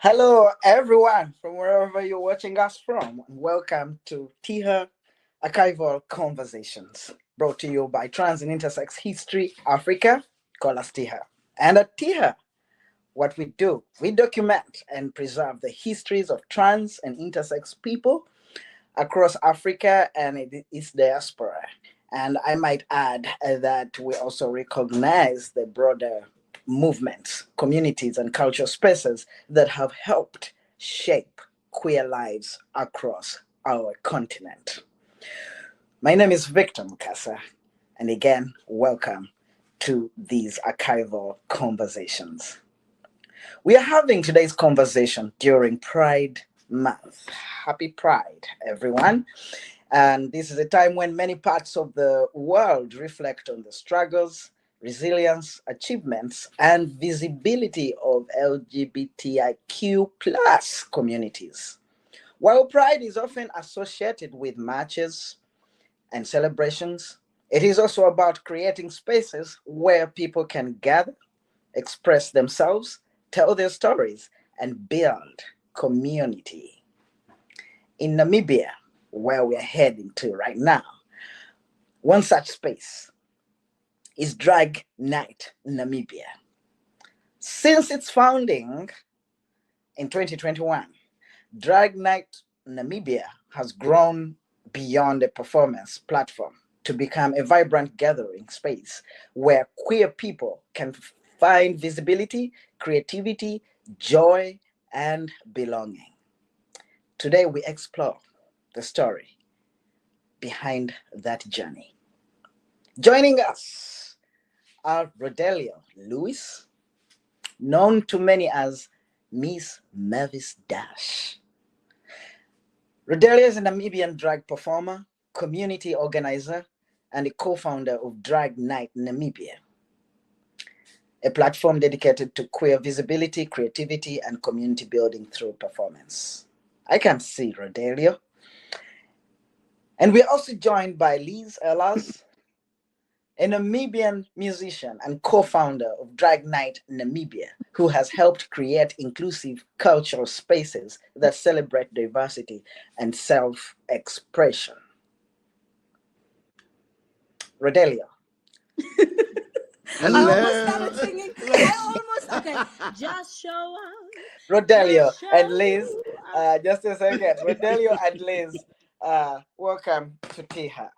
Hello, everyone, from wherever you're watching us from. Welcome to TIHA Archival Conversations, brought to you by Trans and Intersex History Africa, call us TIHA. And at TIHA, what we do, we document and preserve the histories of trans and intersex people across Africa and its diaspora. And I might add that we also recognize the broader movements, communities, and cultural spaces that have helped shape queer lives across our continent. My name is Victor Mukasa, and again, welcome to these archival conversations. We are having today's conversation during Pride Month. Happy Pride, everyone. And this is a time when many parts of the world reflect on the struggles, resilience, achievements, and visibility of LGBTIQ plus communities. While Pride is often associated with marches and celebrations, it is also about creating spaces where people can gather, express themselves, tell their stories, and build community. In Namibia, where we're heading to right now, one such space is Drag Night Namibia. Since its founding in 2021, Drag Night Namibia has grown beyond a performance platform to become a vibrant gathering space where queer people can find visibility, creativity, joy, and belonging. Today, we explore the story behind that journey. Joining us are Rodelio Lewis, known to many as Miss Mavis Dash. Rodelio is a Namibian drag performer, community organizer, and a co-founder of Drag Night Namibia, a platform dedicated to queer visibility, creativity, and community building through performance. I can see Rodelio. And we're also joined by Liz Ehlers, a Namibian musician and co-founder of Drag Night Namibia, who has helped create inclusive cultural spaces that celebrate diversity and self-expression. Rodelio. I almost started singing. Okay. Just show up. Rodelio Just and show Liz, up. just a second. Rodelio and Liz, welcome to TIHA.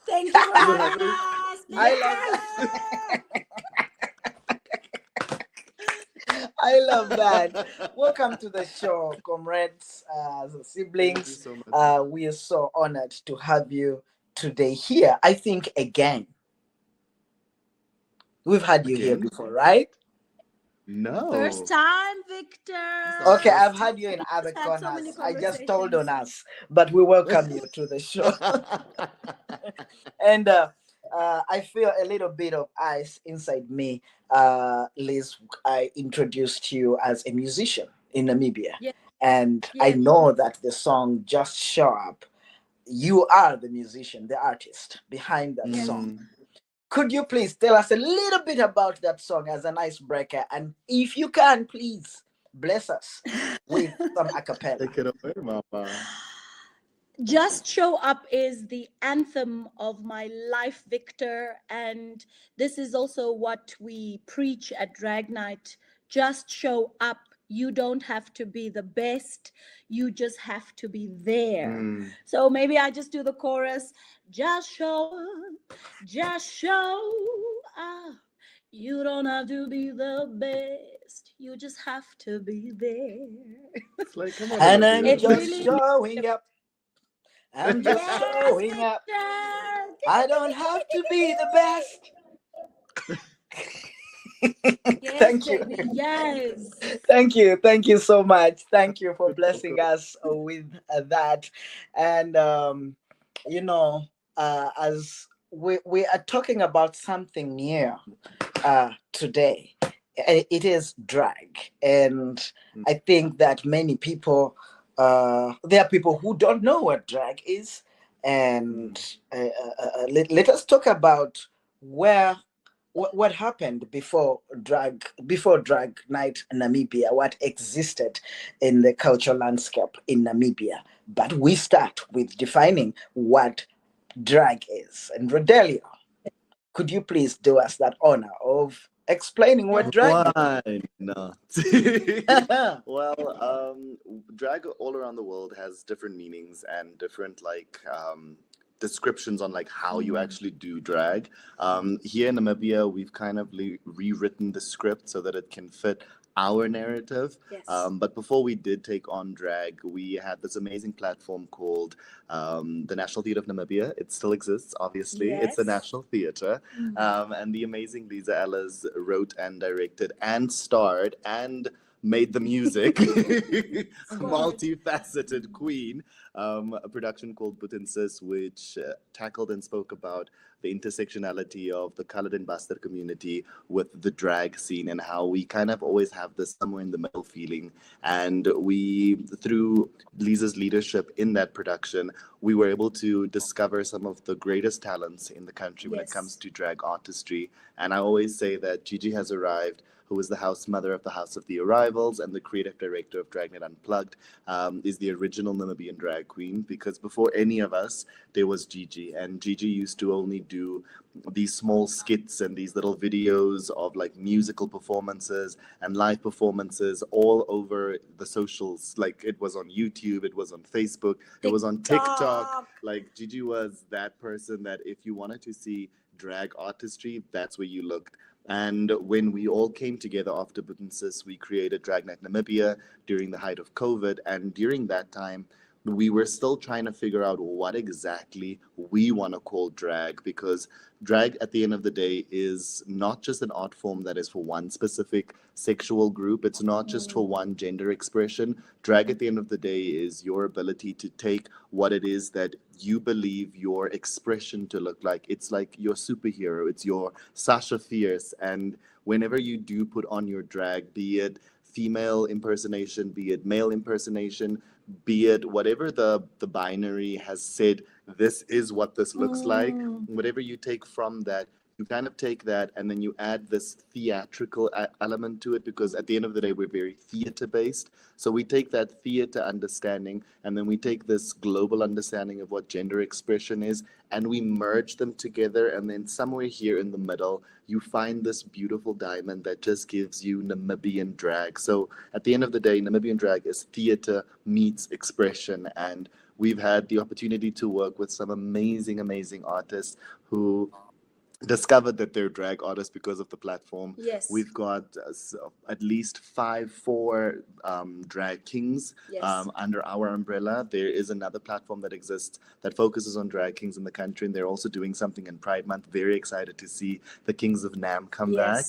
Thank you for having us. I I love that. Welcome to the show, comrades, siblings. Thank you so much. We are so honored to have you today here. I think again. We've had you here Again? before, right? No. First time, Victor. Okay, I've had you in other Had so many corners. I just told on conversations. us, but we welcome you to the show. And I feel a little bit of ice inside me. Liz, I introduced you as a musician in Namibia. Yeah. And I Yeah. know that the song Just Show Up, you are the musician, the artist behind that song. Could you please tell us a little bit about that song as an icebreaker? And if you can, please bless us with some a cappella. Take it away, mama. Just Show Up is the anthem of my life, Victor. And this is also what we preach at Drag Night. Just show up. You don't have to be the best. You just have to be there. So maybe I just do the chorus. Just show up. Just show up. You don't have to be the best. You just have to be there. It's like, come on, And Olivia. I'm It's just really showing up. I'm just yes, showing up. Victor. I don't have to be the best. Yes, Thank you. baby. Yes. Thank you so much. Thank you for blessing us with that. And you know, as we are talking about something new today, it is drag, and I think that many people, there are people who don't know what drag is, and let us talk about what happened before Drag Night Namibia? What existed in the cultural landscape in Namibia? But we start with defining what drag is. And Rodelia, could you please do us that honor of explaining what drag Why not? is? Well, drag all around the world has different meanings and different descriptions on like how you actually do drag. Here in Namibia, we've kind of rewritten the script so that it can fit our narrative. Yes. But before we did take on drag, we had this amazing platform called the National Theatre of Namibia. It still exists, obviously. It's the Yes. National Theatre. And the amazing Lisa Ellis wrote and directed and starred and made the music. Multifaceted queen. A production called Butensis, which tackled and spoke about the intersectionality of the colored and bastard community with the drag scene and how we kind of always have this somewhere in the middle feeling. And we, through Lisa's leadership in that production, we were able to discover some of the greatest talents in the country when it comes to drag artistry. And I always say that Gigi has arrived, who is the house mother of the House of the Arrivals and the creative director of Drag Night Unplugged, is the original Namibian drag queen, because before any of us, there was Gigi. And Gigi used to only do these small skits and these little videos of like musical performances and live performances all over the socials. Like it was on YouTube, it was on Facebook, it was on TikTok. Like Gigi was that person that if you wanted to see drag artistry, that's where you looked. And when we all came together after Butensis, we created Drag Night Namibia during the height of COVID. And during that time, we were still trying to figure out what exactly we want to call drag, because drag at the end of the day is not just an art form that is for one specific sexual group. It's not just for one gender expression. Drag at the end of the day is your ability to take what it is that you believe your expression to look like. It's like your superhero. It's your Sasha Fierce. And whenever you do put on your drag, be it female impersonation, be it male impersonation, be it whatever the binary has said, this is what this looks like. Whatever you take from that, you kind of take that and then you add this theatrical element to it, because at the end of the day, we're very theater based. So we take that theater understanding and then we take this global understanding of what gender expression is and we merge them together. And then somewhere here in the middle, you find this beautiful diamond that just gives you Namibian drag. So at the end of the day, Namibian drag is theater meets expression. And we've had the opportunity to work with some amazing, amazing artists who discovered that they're drag artists because of the platform. Yes. We've got at least four drag kings under our umbrella. There is another platform that exists that focuses on drag kings in the country, and they're also doing something in Pride Month. Very excited to see the Kings of Nam come back.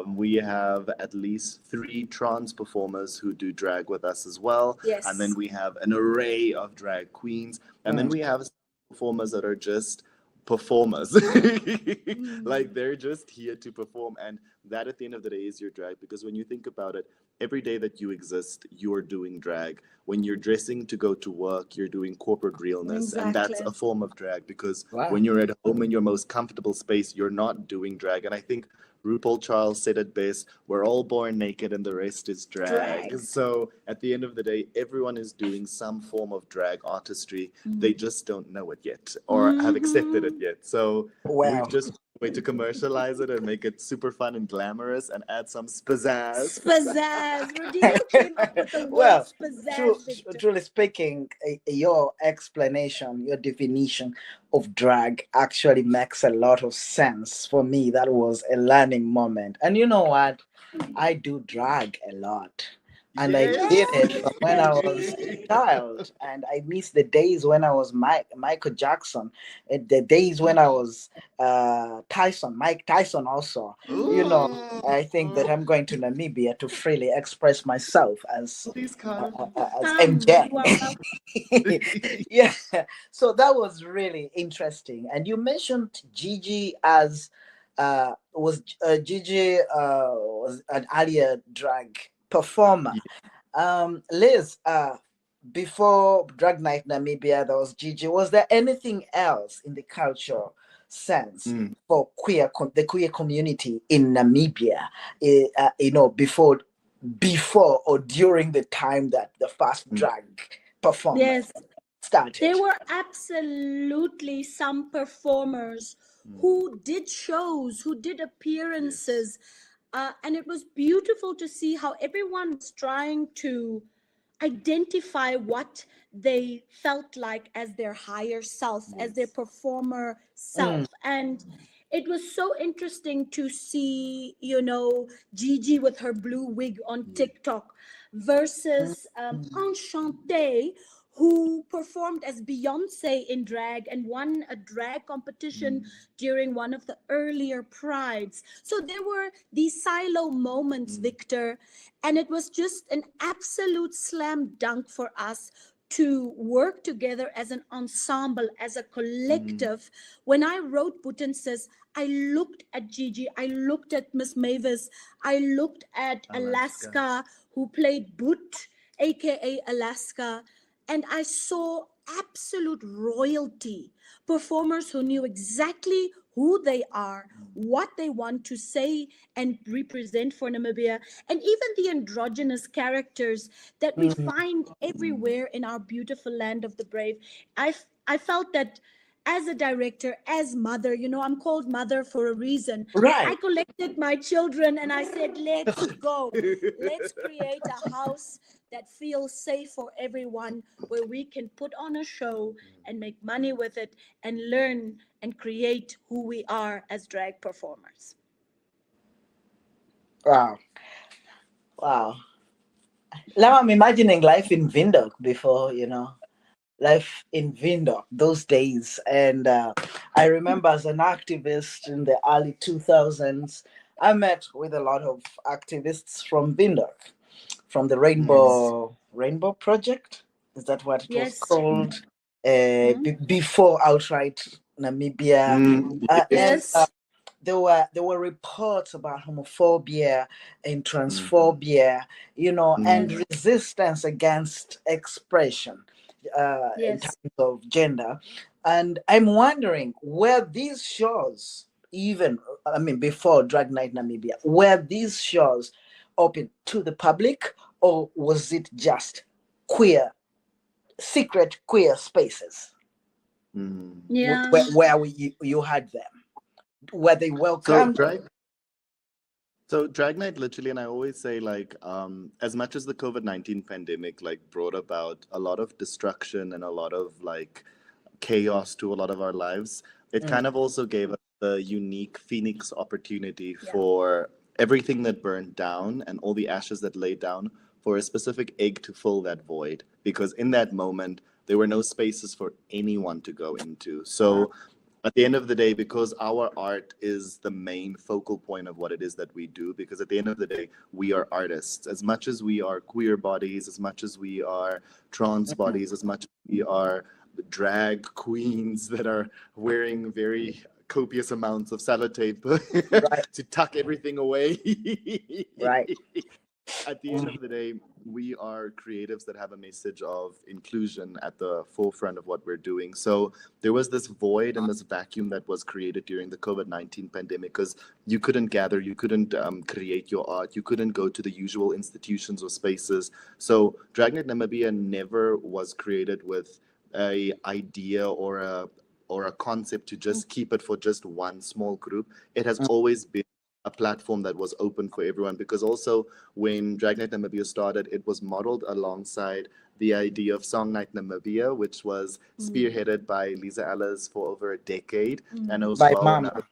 We have at least 3 trans performers who do drag with us as well. Yes. And then we have an array of drag queens. And then we have performers that are just performers. Like they're just here to perform, and that at the end of the day is your drag, because when you think about it, every day that you exist, you're doing drag. When you're dressing to go to work, you're doing corporate realness, and that's a form of drag, because when you're at home in your most comfortable space, you're not doing drag. And I think RuPaul Charles said it best, we're all born naked and the rest is drag. So at the end of the day, everyone is doing some form of drag artistry. They just don't know it yet or have accepted it yet. So we've just way to commercialize it and make it super fun and glamorous and add some pizzazz. Rodina came up with the word pizzazz. Truly speaking, your explanation, your definition of drag actually makes a lot of sense for me. That was a learning moment. And you know what? I do drag a lot. And I did it when I was a child. And I miss the days when I was Michael Jackson, the days when I was Mike Tyson also. You know, I think that I'm going to Namibia to freely express myself as MJ. Yeah. So that was really interesting. And you mentioned Gigi as Gigi was an earlier drag performer. Liz, before Drag Night Namibia, there was Gigi. Was there anything else in the culture sense Mm. for the queer community in Namibia, before or during the time that the first Mm. drag performance Yes, started. there were absolutely some performers Mm. who did shows, who did Yes. appearances, and it was beautiful to see how everyone was trying to identify what they felt like as their higher self, as their Yes. performer Mm, self. And it was so interesting to see, Gigi with her blue wig on Yes. TikTok mm, versus mm, Enchantée, who performed as Beyonce in drag and won a drag competition Mm. during one of the earlier prides. So there were these silo moments, Mm. Victor, and it was just an absolute slam dunk for us to work together as an ensemble, as a Mm. collective. When I wrote Butensis, I looked at Gigi, I looked at Miss Mavis, I looked at Alaska. Alaska, who played Boot, aka Alaska, and I saw absolute royalty. Performers who knew exactly who they are, what they want to say and represent for Namibia, and even the androgynous characters that we mm. find Mm. everywhere in our beautiful land of the brave. I felt that as a director, as mother, I'm called mother for a reason. I Right. collected my children and I said, let's go. Let's create a house that feels safe for everyone, where we can put on a show and make money with it and learn and create who we are as drag performers. Wow. Wow. Now I'm imagining life in Windhoek before, life in Windhoek those days. And I remember as an activist in the early 2000s, I met with a lot of activists from Windhoek, from the Yes. Rainbow Project. Is that what it was Yes. called? Mhm. Before outright Namibia, Mm. and Yes. there were reports about homophobia and Mm. transphobia, and Mm. resistance against expression in Yes. terms of gender. And I'm wondering, were these shows, even, I mean, before Drag Night Namibia, were these shows open to the public, or was it just queer, secret queer spaces Mm. Yeah. where you had them? Were they So welcomed? Drag Night literally, and I always say like, as much as the COVID-19 pandemic like brought about a lot of destruction and a lot of like chaos to a lot of our lives, it Mm, kind of also gave us the unique Phoenix opportunity Yeah. for everything that burned down and all the ashes that laid down for a specific egg to fill that void. Because in that moment, there were no spaces for anyone to go into. wow. So at the end of the day, because our art is the main focal point of what it is that we do, because at the end of the day, we are artists. As much as we are queer bodies, as much as we are trans Mhm. bodies, as much as we are drag queens that are wearing very copious amounts of sellotape Right, to tuck everything away. right. At the end Mm, of the day, we are creatives that have a message of inclusion at the forefront of what we're doing. So there was this void and this vacuum that was created during the COVID-19 pandemic because you couldn't gather, you couldn't create your art, you couldn't go to the usual institutions or spaces. So Dragnet Namibia never was created with a idea or a concept to just keep it for just one small group. It has mm, always been a platform that was open for everyone because also when Drag Night Namibia started, it was modeled alongside the idea of Song Night Namibia, which was Mm. spearheaded by Lisa Ellis for over a decade, and Mm. as by well mama. another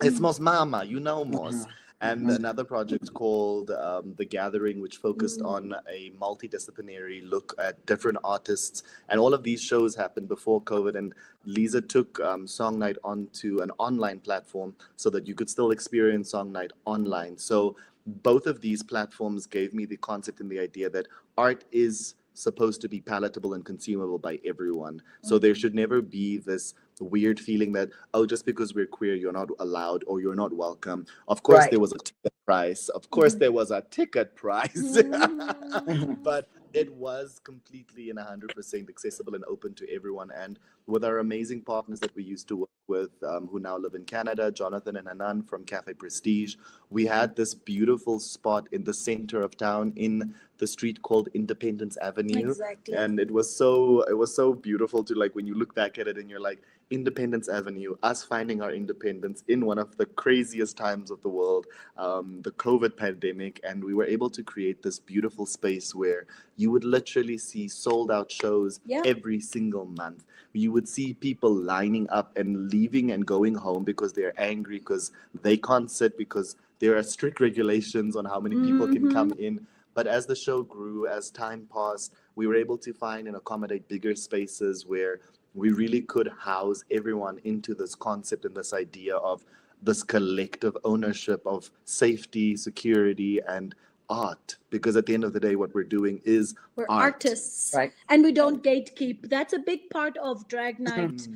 it's Mos Mama, you know Mhm, Mos. And mhm, another project called The Gathering, which focused Mm. on a multidisciplinary look at different artists. And all of these shows happened before COVID. And Lisa took Song Night onto an online platform so that you could still experience Song Night online. So both of these platforms gave me the concept and the idea that art is supposed to be palatable and consumable by everyone. So there Mm. should never be this weird feeling that, oh, just because we're queer, you're not allowed or you're not welcome. Of course, right. there was a ticket price. Of course, there was a ticket price. Mhm, But it was completely and 100% accessible and open to everyone. And with our amazing partners that we used to work with, who now live in Canada, Jonathan and Hanan from Cafe Prestige, we had this beautiful spot in the center of town in the street called Independence Avenue. Exactly. And it was so beautiful to, like, when you look back at it and you're like, Independence Avenue, us finding our independence in one of the craziest times of the world, the COVID pandemic, and we were able to create this beautiful space where you would literally see sold out shows Yeah. every single month. You would see people lining up and leaving and going home because they're angry because they can't sit because there are strict regulations on how many people can come in. But as the show grew, as time passed, we were able to find and accommodate bigger spaces where we really could house everyone into this concept and this idea of this collective ownership of safety, security, and art. Because at the end of the day, what we're doing is We're art. artists, Right. and we don't gatekeep. That's a big part of Drag Night,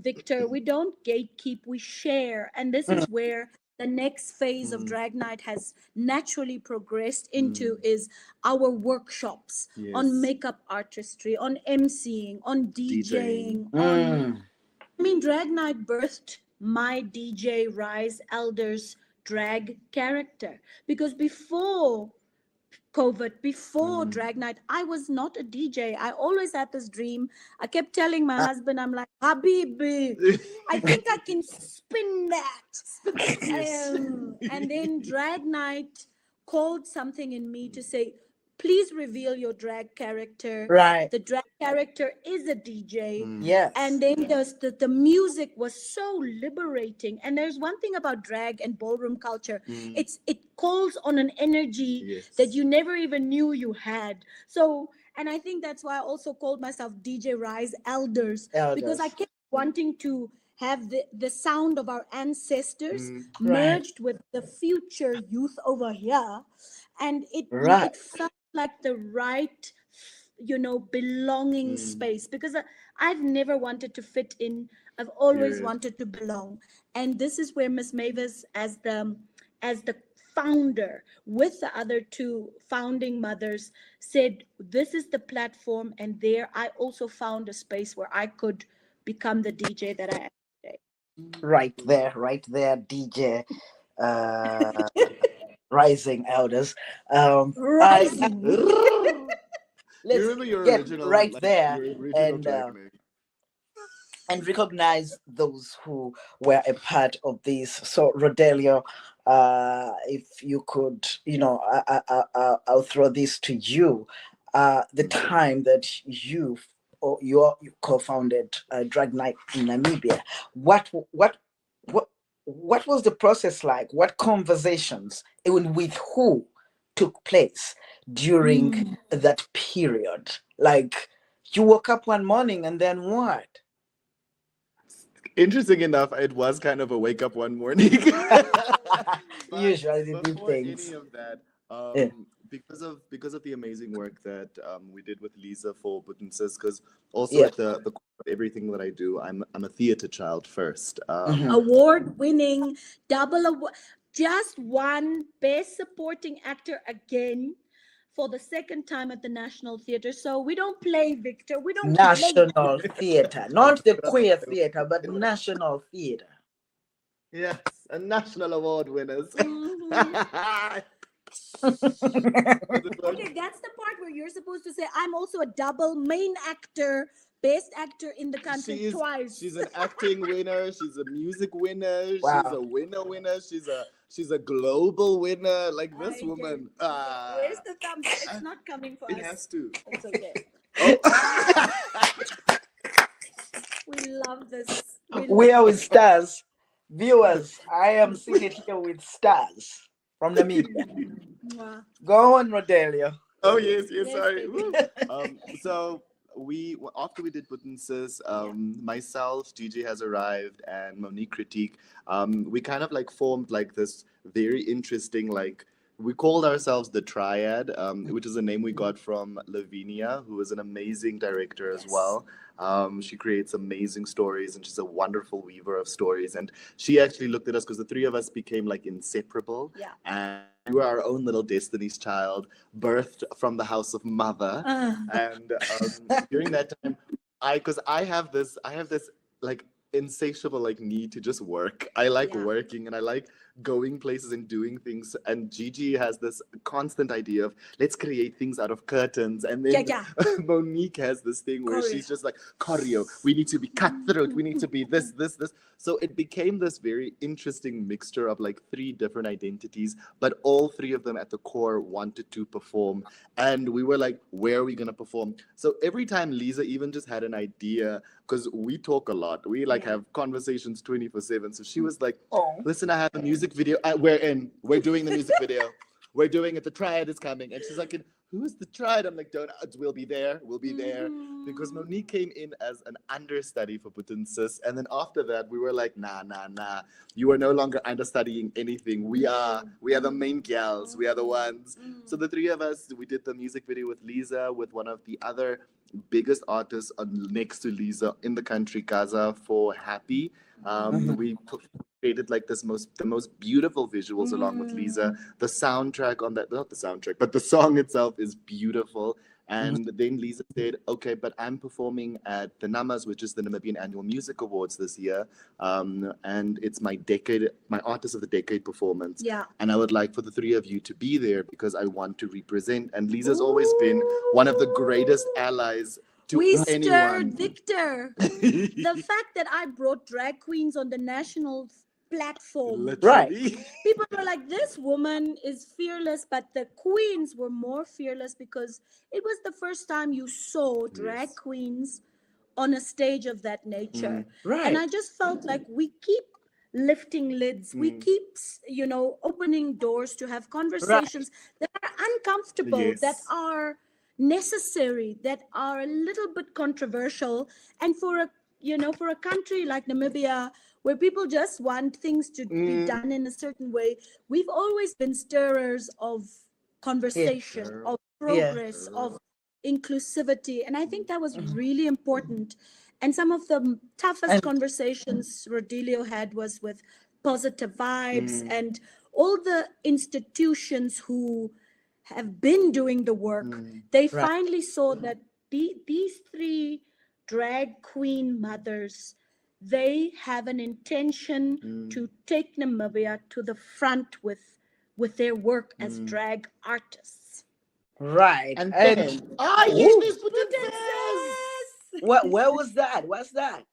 Victor. We don't gatekeep, we share. And this is where the next phase of Drag Night has naturally progressed into is our workshops on Yes. makeup artistry, on MCing, on DJing, on Mm. I mean, Drag Night birthed my DJ Rise Elders drag character because before COVID, before Drag Night, I was not a DJ. I always had this dream. I kept telling my husband, I'm like, Habibi, I think I can spin that. And then Drag Night called something in me to say, please reveal your drag character. Right. The drag character is a DJ. Yes. And then the music was so liberating. And there's one thing about drag and ballroom culture. It calls on an energy Yes. that you never even knew you had. So, and I think that's why I also called myself DJ Rise Elders. Because I kept wanting to have the sound of our ancestors merged with the future youth over here. And Right. it felt like the right belonging space, because I've never wanted to fit in. I've always Yes. wanted to belong. And this is where Miss Mavis, as the founder with the other two founding mothers, said this is the platform, and there I also found a space where I could become the DJ that I am today. Right there, DJ Rising Elders. Rising. You Let's remember your get original, right like, there your original and drag name? and recognize those who were a part of this. So, Rodelio, if you could, I'll throw this to you. The time that you or you co-founded Drag Night Namibia, what what what was the process like? What conversations, even with who, took place during that period? Like, you woke up one morning and then what? Interesting enough, it was kind of a wake up one morning. But Usually they do before things. any of that, Yeah. because of the amazing work that we did with Lisa for Butensis, because also Yeah. at the core of everything that I do, I'm a theater child first. Award-winning, double award, just won Best Supporting Actor again for the second time at the National Theatre. So we don't play, Victor. We don't play. National theater, not the queer theater, but national theater. Yes, a national award winners. Okay, that's the part where you're supposed to say, I'm also a double main actor, best actor in the country twice. She's an acting winner. She's a music winner. Wow. She's a winner. She's a global winner. Like this I woman. Where's the thumbs up? It's not coming for It us. has to. It's okay. Oh. We love this. We are with stars. Viewers, I am seated here with stars from Namibia. Mwah. Go on, Rodelio. Oh yes, Yes, sorry. baby. Woo. So after we did Butensis, myself, Gigi has arrived, and Monique Critique. We kind of like formed like this very interesting like we called ourselves the Triad, which is a name we got from Lavinia, who is an amazing director as well. She creates amazing stories, and she's a wonderful weaver of stories. And she actually looked at us because the three of us became like inseparable. Yeah. And we were our own little Destiny's Child, birthed from the house of mother. And during that time, because I have this like insatiable like need to just work. I like working, and I like going places and doing things. And Gigi has this constant idea of let's create things out of curtains. And then Monique has this thing where she's just like, choreo, we need to be cutthroat, we need to be this. So it became this very interesting mixture of like three different identities, but all three of them at the core wanted to perform. And we were like, where are we going to perform? So every time Lisa even just had an idea, because we talk a lot, we like have conversations 24/7. So she was like, listen, I have a music video. We're doing the music video. We're doing it. The Triad is coming. And she's like, who is the Triad? I'm like, we'll be there. Because Monique came in as an understudy for Putin Sis. And then after that, we were like, nah. You are no longer understudying anything. We are the main gals. We are the ones. So the three of us, we did the music video with Lisa, with one of the other biggest artists next to Lisa in the country, Gaza, for Happy. We created like the most beautiful visuals along with Lisa. The soundtrack on that, not the soundtrack, but the song itself is beautiful. And then Lisa said, okay, but I'm performing at the NAMAs, which is the Namibian Annual Music Awards this year. And it's my Artist of the Decade performance. Yeah. And I would like for the three of you to be there because I want to represent. And Lisa's always been one of the greatest allies to anyone. Stirred Victor. The fact that I brought drag queens on the national platform. Literally. People were like, this woman is fearless, but the queens were more fearless because it was the first time you saw drag queens on a stage of that nature. And I just felt like we keep lifting lids. We keep, opening doors to have conversations that are uncomfortable, that are necessary, that are a little bit controversial. And for a country like Namibia, where people just want things to be done in a certain way, we've always been stirrers of conversation, of progress, of inclusivity. And I think that was really important. And some of the toughest conversations Rodelio had was with Positive Vibes and all the institutions who have been doing the work. They finally saw that these three drag queen mothers, they have an intention to take Namibia to the front with their work as drag artists. Right. And yes, where was that? What's that?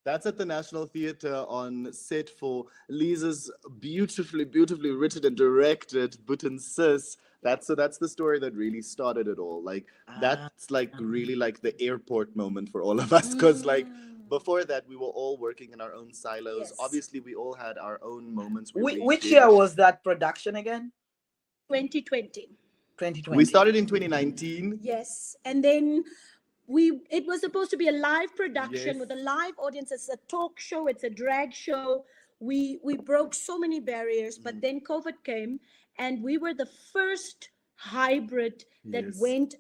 That's at the National Theatre on set for Lisa's beautifully written and directed Putin Sis. That's the story that really started it all. Like that's like really like the airport moment for all of us, because like before that we were all working in our own silos. Obviously we all had our own moments. Which year was that production again? 2020. We started in 2019. Yes, and then it was supposed to be a live production with a live audience. It's a talk show, it's a drag show. We broke so many barriers, but then COVID came, and we were the first hybrid that went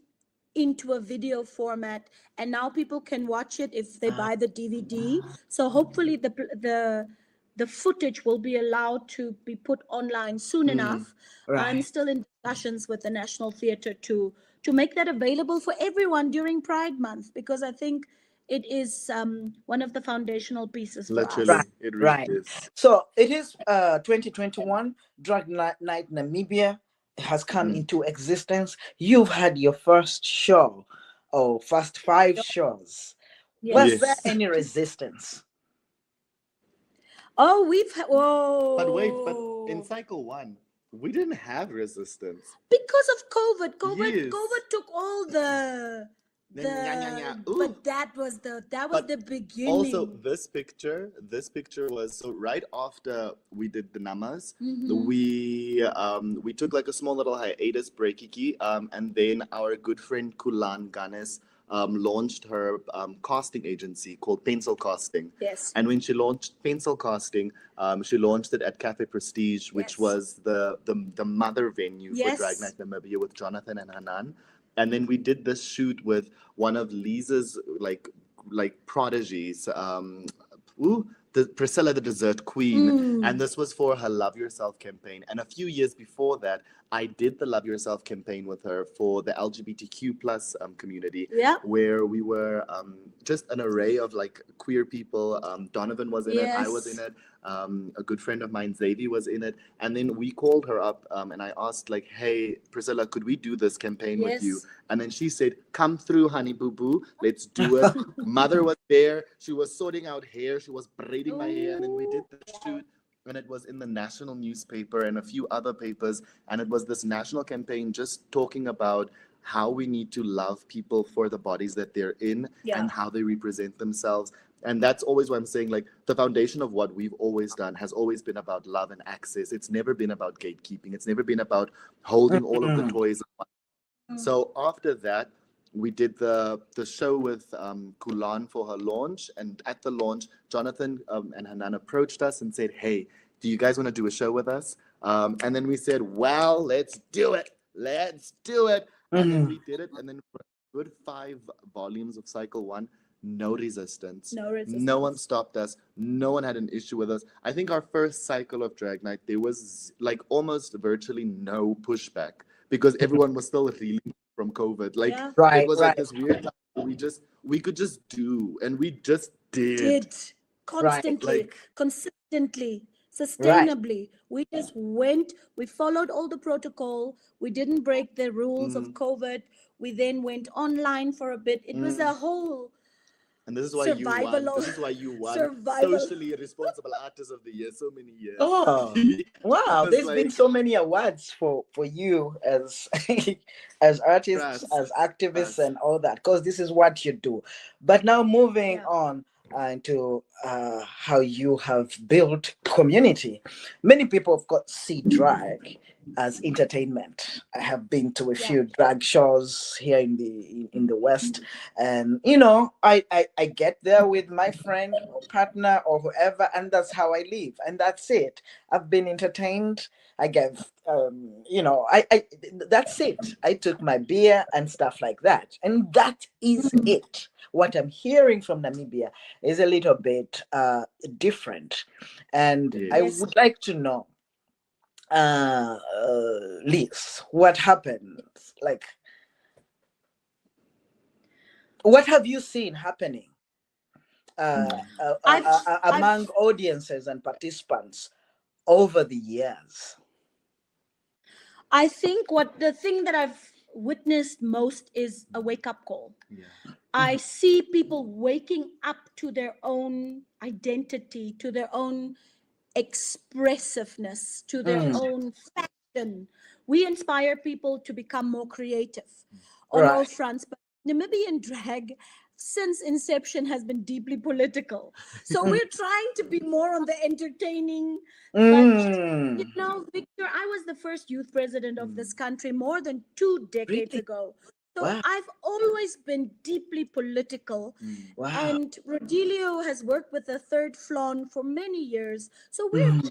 into a video format, and now people can watch it if they buy the DVD. So hopefully the footage will be allowed to be put online soon enough. I'm still in discussions with the National Theatre to make that available for everyone during Pride Month, because I think it is one of the foundational pieces for us. It really is. So it is 2021, Drag Night Namibia has come into existence. You've had your first show, first 5 shows. Was there any resistance? Oh, we've had, But in cycle 1, we didn't have resistance. Because of COVID. COVID took all the but that was the beginning. Also, this picture was so right after we did the Namas. We took like a small little hiatus break, and then our good friend Kulan Ganes launched her casting agency called Pencil Casting. Yes. And when she launched Pencil Casting, she launched it at Cafe Prestige, which Yes. was the mother venue for Drag Night Yes. Namibia with Jonathan and Hanan. And then we did this shoot with one of Lisa's like prodigies, Priscilla the Dessert Queen. And this was for her Love Yourself campaign. And a few years before that, I did the Love Yourself campaign with her for the LGBTQ plus community, Yeah. where we were just an array of like queer people. Donovan was in it, I was in Yes. it, a good friend of mine, Xavier, was in it. And then we called her up and I asked like, hey, Priscilla, could we do this campaign with you? Yes. And then she said, come through, honey boo boo, let's do it. Mother was there. She was sorting out hair. She was braiding my hair. And then we did the shoot. And it was in the national newspaper and a few other papers. And it was this national campaign just talking about how we need to love people for the bodies that they're in Yeah. and how they represent themselves. And that's always what I'm saying. Like the foundation of what we've always done has always been about love and access. It's never been about gatekeeping. It's never been about holding all of the toys. So after that, we did the show with Kulan for her launch. And at the launch, Jonathan and Hanan approached us and said, hey, do you guys want to do a show with us? And then we said, well, let's do it. Let's do it. And then we did it. And then for a good 5 volumes of cycle 1, no resistance. No resistance. No one stopped us. No one had an issue with us. I think our first cycle of Drag Night, there was like almost virtually no pushback because everyone was still reeling from COVID. Like Yeah. Right, it was right. like this weird time where we could just do, and we just did. Constantly, Like- consistently, sustainably. We just went, we followed all the protocol. We didn't break the rules of COVID. We then went online for a bit. It was a whole And this is why you won. survival. This is why you won Survival. Socially Responsible Artist of the Year so many years. Oh, wow! It was There's been like- so many awards for you as as artists, Trust. as activists, Trust. and all that, because this is what you do. But now moving Yeah. on into how you have built community. Many people, of course, see drag as entertainment. I have been to a few drag shows here in the West, and I get there with my friend or partner or whoever, and that's how I live, and that's it. I've been entertained. I gave I that's it. I took my beer and stuff like that, and that is it. What I'm hearing from Namibia is a little bit different, and I Yes. would like to know, Liz, what happened? Like, what have you seen happening among audiences and participants over the years? I think the thing that I've witnessed most is a wake-up call. Yeah. I see people waking up to their own identity, to their own expressiveness, to their own fashion. We inspire people to become more creative on all Right. fronts. But Namibian drag, since inception, has been deeply political. So we're trying to be more on the entertaining. Mm. Victor, I was the first youth president of this country more than 2 decades Really? ago. So Wow. I've always been deeply political. Wow. And Rodilio has worked with the Third Flan for many years. So we're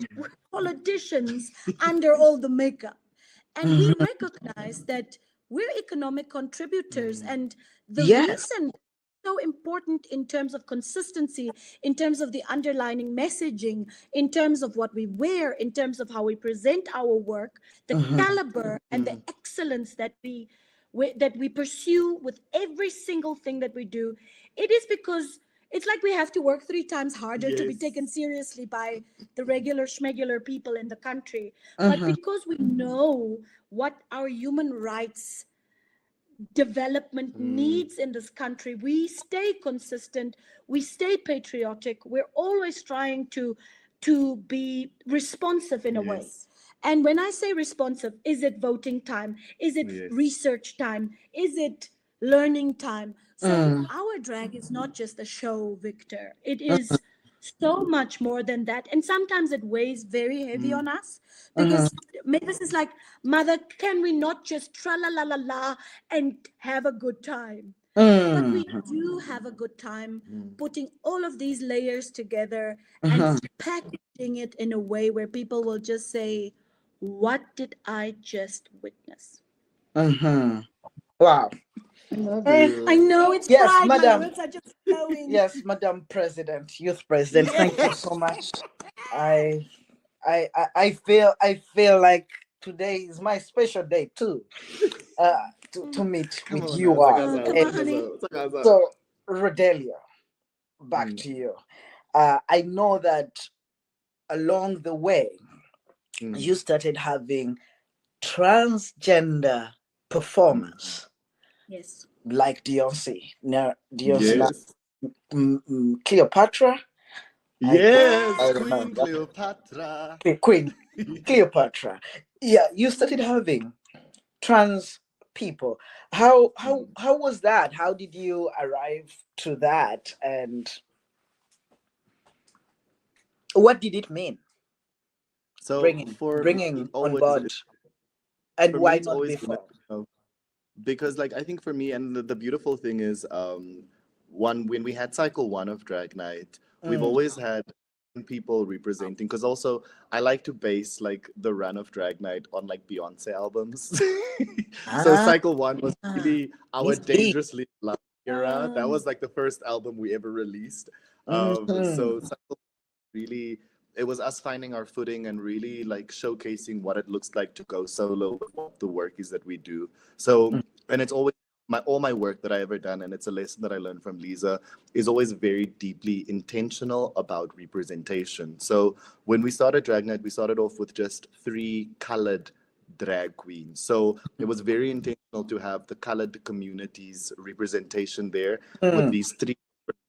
politicians under all the makeup. And we recognize that we're economic contributors. And the Yes. reason so important in terms of consistency, in terms of the underlining messaging, in terms of what we wear, in terms of how we present our work, the caliber and the excellence that we pursue with every single thing that we do. It is because it's like we have to work 3 times harder to be Yes. taken seriously by the regular schmegular people in the country. But because we know what our human rights development needs in this country, we stay consistent, we stay patriotic, we're always trying to be responsive in a way. Yes. And when I say responsive, is it voting time? Is it Yes. research time? Is it learning time? So our drag is not just a show, Victor. It is so much more than that. And sometimes it weighs very heavy on us because Mavis is like, Mother, can we not just tra-la-la-la-la and have a good time? But we Mm. do have a good time Mm. putting all of these layers together and Mhm. packaging it in a way where people will just say, "What did I just witness?" Mhm. Wow. I love Eh, I you. know it's yes, pride. My Madam. words are just flowing. Yes, Madam President, Youth President. Yeah. Thank you so much. I, I feel like today is my special day too. Uh, to meet Come with on you now, all. Come on, honey. So, Rodelia, back Mm, to you. I know that along the way, mm, you started having transgender mm. performers Yes. like Beyonce. Now, Beyonce, now, Yes. Cleopatra. I Yes, Queen remember Cleopatra. Queen Cleopatra. Yeah, you started having trans people. Mhm. How was that? How did you arrive to that? And what did it mean So bringing for me, bringing on always, board, and for me, why it's not always been before? because like I think for me, and the beautiful thing is one, when we had cycle one of Drag Night, we've Mm. always had people representing, because also I like to base like the run of Drag Night on like Beyonce albums. So Ah, cycle one was really our Miss B. Dangerously Love era. That was like the first album we ever released. So Mhm. cycle really, it was us finding our footing and really like showcasing what it looks like to go solo with what the work is that we do. So, and it's always my all my work that I ever done, and it's a lesson that I learned from Lisa, is always very deeply intentional about representation. So when we started Drag Night, we started off with just 3 colored drag queens. So it was very intentional to have the colored communities representation there with Mm. these 3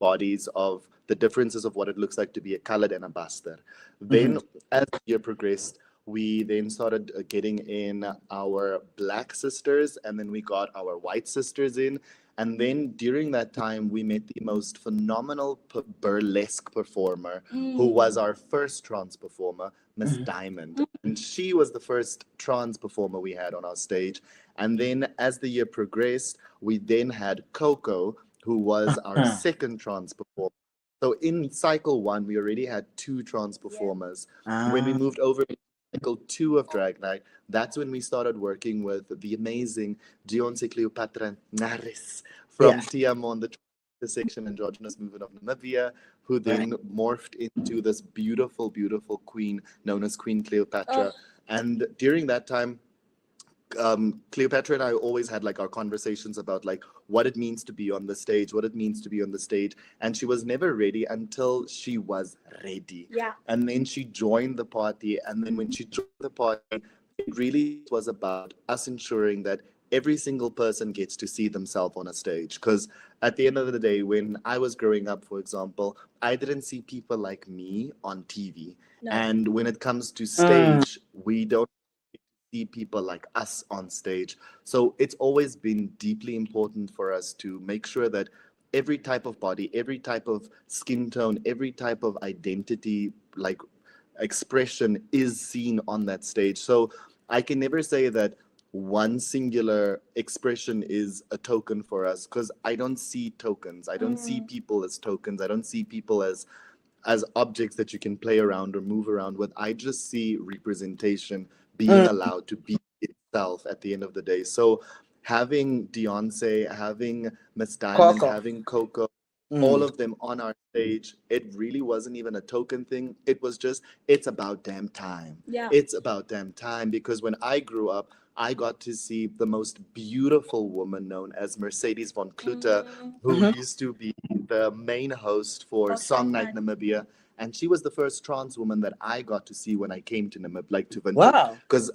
bodies of the differences of what it looks like to be a colored and a bastard. Mhm. Then, as the year progressed, we then started getting in our black sisters, and then we got our white sisters in. And then during that time, we met the most phenomenal burlesque performer, who was our first trans performer, Miss Mhm. Diamond. And she was the first trans performer we had on our stage. And then as the year progressed, we then had Coco, who was our Ah. second trans performer. So in cycle one, we already had 2 trans performers. When we Ah. moved over to cycle two of Drag Night, that's when we started working with the amazing Dionce Cleopatra Naris from Yes. Tiamon, the intersection androgynous movement of Namibia, who Right. then morphed into this beautiful, beautiful queen known as Queen Cleopatra. And during that time, Cleopatra and I always had like our conversations about like what it means to be on the stage, what it means to be on the stage. And she was never ready until she was ready. Yeah. And then she joined the party. And then when she joined the party, it really was about us ensuring that every single person gets to see themselves on a stage. Because at the end of the day, when I was growing up, for example, I didn't see people like me on TV. No. And when it comes to Mm. stage, we don't see people like us on stage. So it's always been deeply important for us to make sure that every type of body, every type of skin tone, every type of identity, like expression is seen on that stage. So I can never say that one singular expression is a token for us, because I don't see tokens. I don't see people as tokens. I don't see people as objects that you can play around or move around with. I just see representation being Mm. allowed to be itself at the end of the day. So having Beyonce, having Miss Diamond, Coco. having Coco, all Mm. of them on our stage, it really wasn't even a token thing. It was just, it's about damn time. Yeah. It's about damn time, because when I grew up, I got to see the most beautiful woman known as Mercedes von Kluter, who Mhm. used to be the main host for For Song Drag Night Night. Namibia. And she was the first trans woman that I got to see when I came to Namibia, like to Windhoek. Wow. Because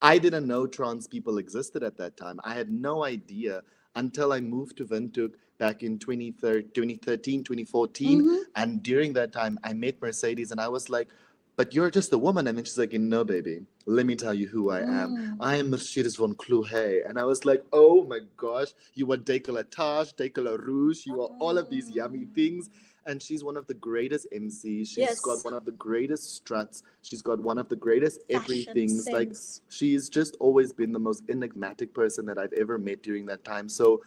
I didn't know trans people existed at that time. I had no idea until I moved to Windhoek back in 2013, 2014. And during that time, I met Mercedes and I was like, but you're just a woman. And then she's like, no, baby, let me tell you who I am. I am Mercedes von Kluhe. And I was like, oh my gosh, you are décolletage, décolletage, you are all of these yummy things. And she's one of the greatest MCs. She's got Yes. one of the greatest struts. She's got one of the greatest Fashion everythings. Like, sense. she's just always been the most enigmatic person that I've ever met during that time. So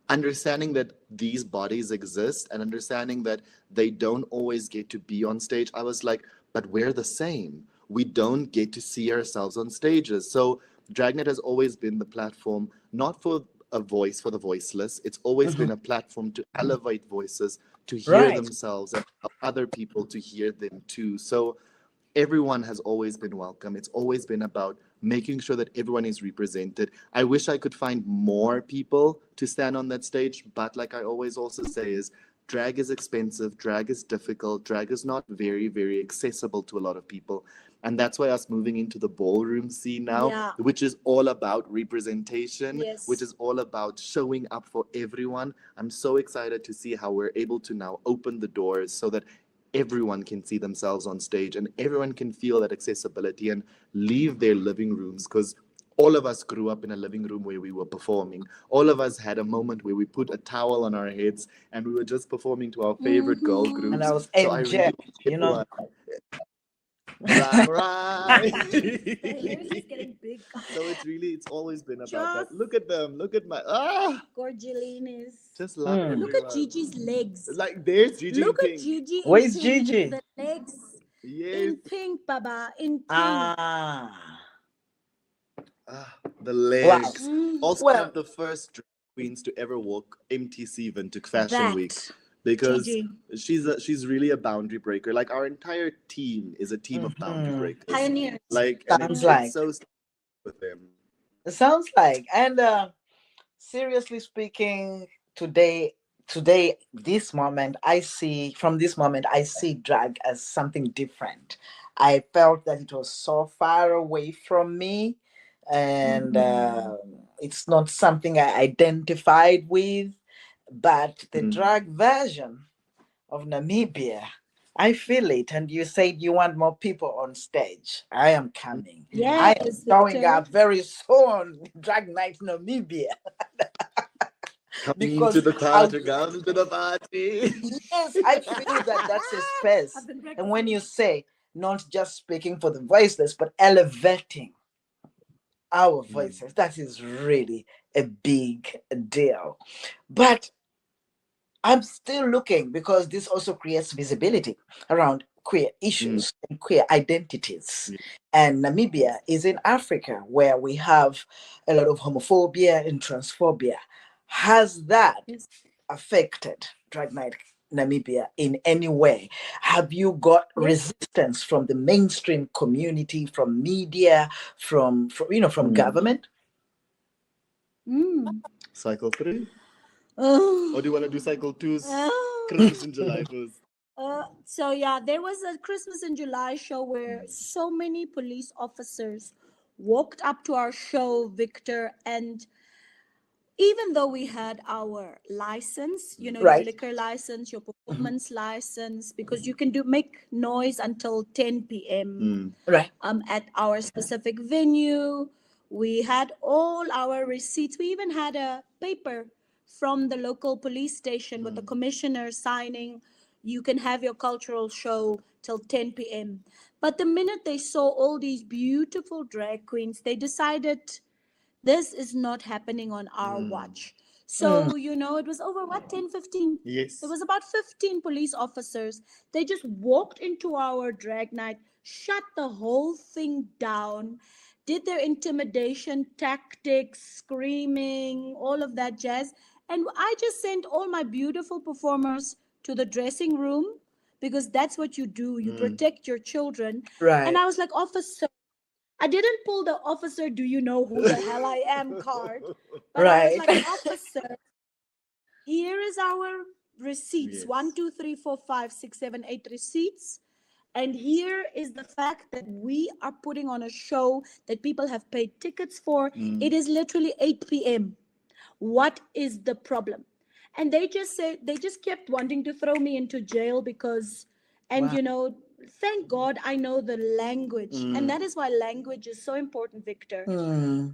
understanding that these bodies exist and understanding that they don't always get to be on stage, I was like, but we're the same. We don't get to see ourselves on stages. So Dragnet has always been the platform, not for a voice for the voiceless. It's always been a platform to elevate voices, to hear Right. themselves and help other people to hear them too. So everyone has always been welcome. It's always been about making sure that everyone is represented. I wish I could find more people to stand on that stage, but like I always also say is drag is expensive, drag is difficult, drag is not very, very accessible to a lot of people. And that's why us moving into the ballroom scene now, Yeah. which is all about representation, Yes. which is all about showing up for everyone. I'm so excited to see how we're able to now open the doors so that everyone can see themselves on stage and everyone can feel that accessibility and leave their living rooms, because all of us grew up in a living room where we were performing. All of us had a moment where we put a towel on our heads and we were just performing to our favorite girl And groups. I was So I really MJ, want you know. everyone. Right, right. The hair is just getting big. So it's always been about that. Just Look at them. Look at my gorgeline is. just love Mm. Look at everyone. Gigi's legs. Like there's Gigi in Look at pink. Gigi in Where's pink. Gigi? The legs Yes. in pink, Baba. In pink. Ah. The Wow. legs. Also one Well, of the first drag queens to ever walk MTC Vintage Fashion That Week, because Gigi. she's really a boundary breaker. Like our entire team is a team of boundary breakers. Pioneers. Like, and sounds it's like. so with them. It sounds like. And seriously speaking, today, from this moment, I see drag as something different. I felt that it was so far away from me, and it's not something I identified with. But the drag version of Namibia, I feel it. And you said you want more people on stage. I am coming. I am Yes, showing Victor. up very soon, Drag Night Namibia. Coming Because to the I'll, party, come to the party. yes, I feel that that's a space. I've been And when you say not just speaking for the voiceless, but elevating our voices, that is really a big deal. But I'm still looking, because this also creates visibility around queer issues and queer identities. And Namibia is in Africa, where we have a lot of homophobia and transphobia. Has that Yes. affected Drag Night Namibia in any way? Have you got resistance from the mainstream community, from media, from government? Cycle 3? Oh. Or do you want to do cycle 2's Oh. Christmas in July first? So yeah, there was a Christmas in July show where so many police officers walked up to our show, Victor, and even though we had our license, you know, your Right. liquor license, your performance license, because you can make noise until 10 p.m. Right. At our specific venue. We had all our receipts. We even had a paper from the local police station with the commissioner signing, you can have your cultural show till 10 p.m. But the minute they saw all these beautiful drag queens, they decided this is not happening on our watch. So, it was over 10, 15. Yes. There was about 15 police officers. They just walked into our drag night, shut the whole thing down, did their intimidation tactics, screaming, all of that jazz. And I just sent all my beautiful performers to the dressing room, because that's what you do. You protect your children. Right. And I was like, officer, I didn't pull the officer, do you know who the hell I am card. But I was Right. like, officer, here is our receipts. Yes. 1, 2, 3, 4, 5, 6, 7, 8 receipts. And here is the fact that we are putting on a show that people have paid tickets for. It is literally 8 p.m. What is the problem? And they just kept wanting to throw me into jail because, and Wow. thank God I know the language. And that is why language is so important, Victor.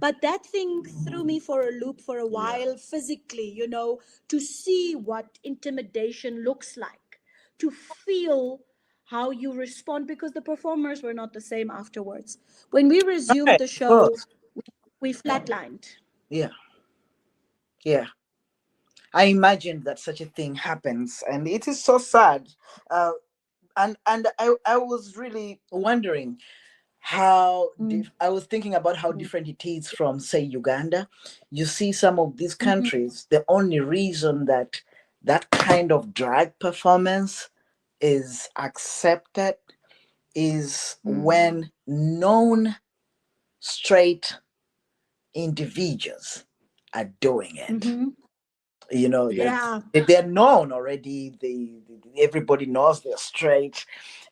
But that thing threw me for a loop for a while, physically, to see what intimidation looks like, to feel how you respond, because the performers were not the same afterwards. When we resumed Right. the Of show, course. we flatlined. Yeah. Yeah. I imagined that such a thing happens, and it is so sad. Uh, and I was really wondering I was thinking about how different it is from, say, Uganda. You see, some of these countries, the only reason that that kind of drag performance is accepted is when known straight individuals are doing it. You know, Yeah. they're known already. Everybody knows they're straight,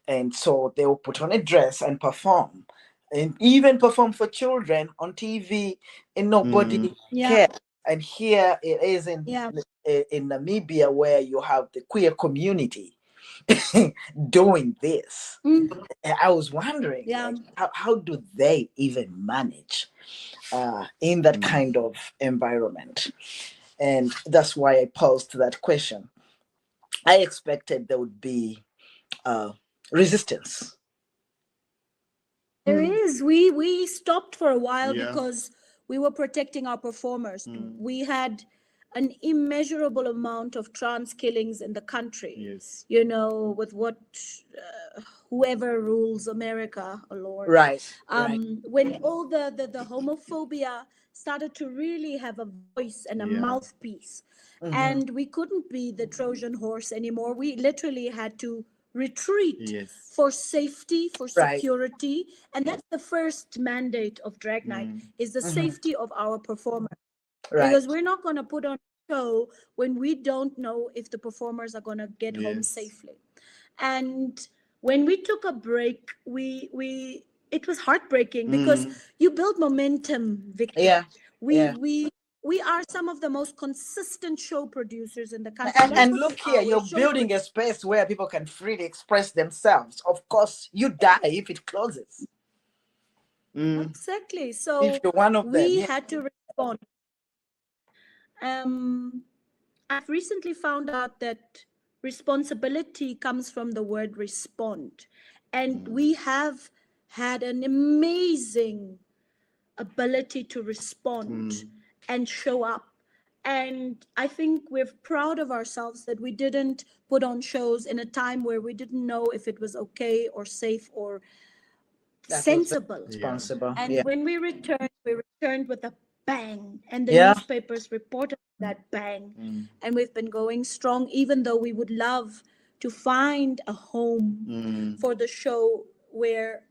and so they will put on a dress and perform, and even perform for children on TV, and nobody Yeah. cares. And here it is Yeah. in Namibia, where you have the queer community doing this. And I was wondering, Yeah. like, how do they even manage in that kind of environment? And that's why I posed that question. I expected there would be resistance. There is. We stopped for a while Yeah. because we were protecting our performers. We had an immeasurable amount of trans killings in the country. Yes. You know, with what whoever rules America, oh Lord. Right, right. When all the homophobia started to really have a voice and a Yeah. mouthpiece, and we couldn't be the Trojan horse anymore. We literally had to retreat Yes. for safety, for Right. security, and that's the first mandate of Drag Night is the safety of our performers. Right. Because we're not going to put on a show when we don't know if the performers are going to get home Yes. safely. And when we took a break, we it was heartbreaking because you build momentum, Victor. Yeah, We yeah. we are some of the most consistent show producers in the country. Let's And put look it here, our way. you're Show building a space where people can freely express themselves. Of course, you die if it closes. exactly. If So you're one of them, we yeah. had to respond. I've recently found out that responsibility comes from the word respond. And we have had an amazing ability to respond and show up. And I think we're proud of ourselves that we didn't put on shows in a time where we didn't know if it was okay or safe or That was sensible. responsible. And Yeah. when we returned with a bang, and the Yeah. newspapers reported that bang. And we've been going strong, even though we would love to find a home for the show where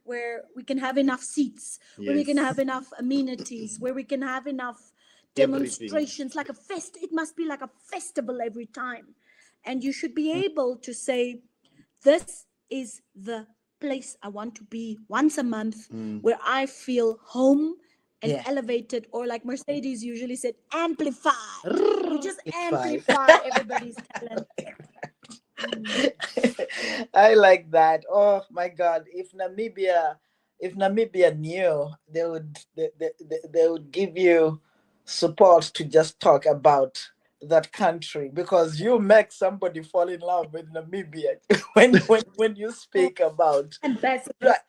we can have enough seats, where we can Yes. have enough amenities, where we can have enough Everything. demonstrations, like a fest. It must be like a festival every time. And you should be able to say, this is the place I want to be once a month where I feel home and Yeah. elevated, or like Mercedes usually said, amplified. We just Amplified. amplify everybody's talent. I like that. Oh my God! If Namibia knew, they would give you support to just talk about that country, because you make somebody fall in love with Namibia when you speak about, Ambassador. right.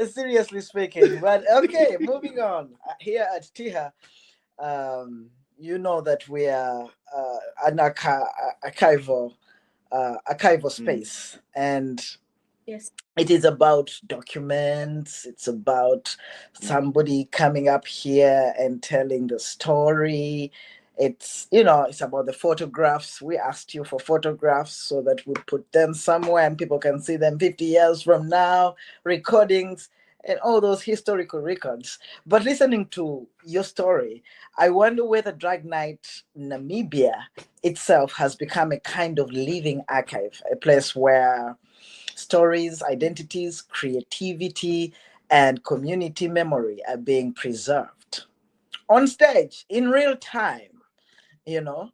Seriously speaking. But okay, moving on. Here at Tiha, you know that we are an archival space, and Yes. it is about documents. It's about somebody coming up here and telling the story. It's about the photographs. We asked you for photographs so that we put them somewhere and people can see them 50 years from now, recordings and all those historical records. But listening to your story, I wonder whether Drag Night Namibia itself has become a kind of living archive, a place where stories, identities, creativity, and community memory are being preserved on stage in real time, you know?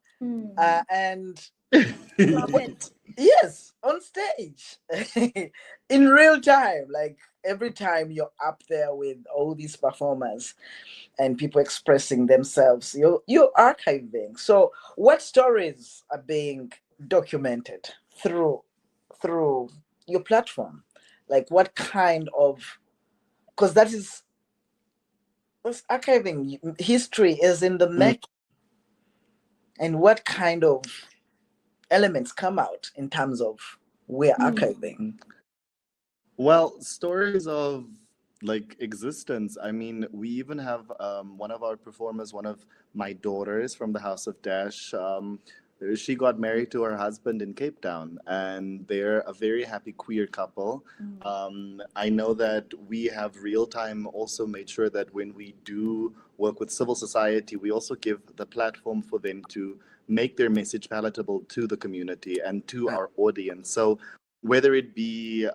And Love it. yes, on stage in real time, like every time you're up there with all these performers and people expressing themselves, you're archiving. So what stories are being documented through your platform? Like what kind of, because that's archiving. History is in the making. and what kind of elements come out in terms of we're archiving? Well, stories of like existence. I mean, we even have one of our performers, one of my daughters from the House of Dash. She got married to her husband in Cape Town, and they're a very happy queer couple. I know that we have real time also made sure that when we do work with civil society, we also give the platform for them to make their message palatable to the community and to our audience. So whether it be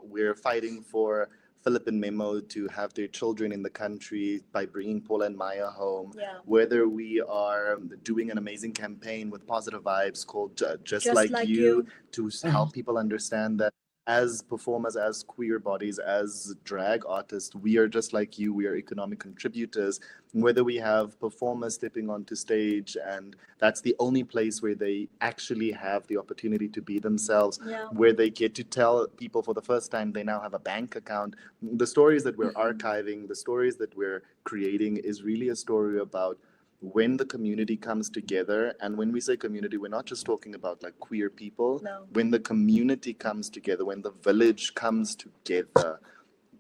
we're fighting for Philip and Memo to have their children in the country by bringing Paula and Maya home, whether we are doing an amazing campaign with Positive Vibes called Just Like You to help people understand that as performers, as queer bodies, as drag artists, we are just like you. We are economic contributors. Whether we have performers stepping onto stage, and that's the only place where they actually have the opportunity to be themselves, where they get to tell people for the first time they now have a bank account. The stories that we're archiving, the stories that we're creating is really a story about when the community comes together. And when we say community, we're not just talking about like queer people. When the community comes together, when the village comes together,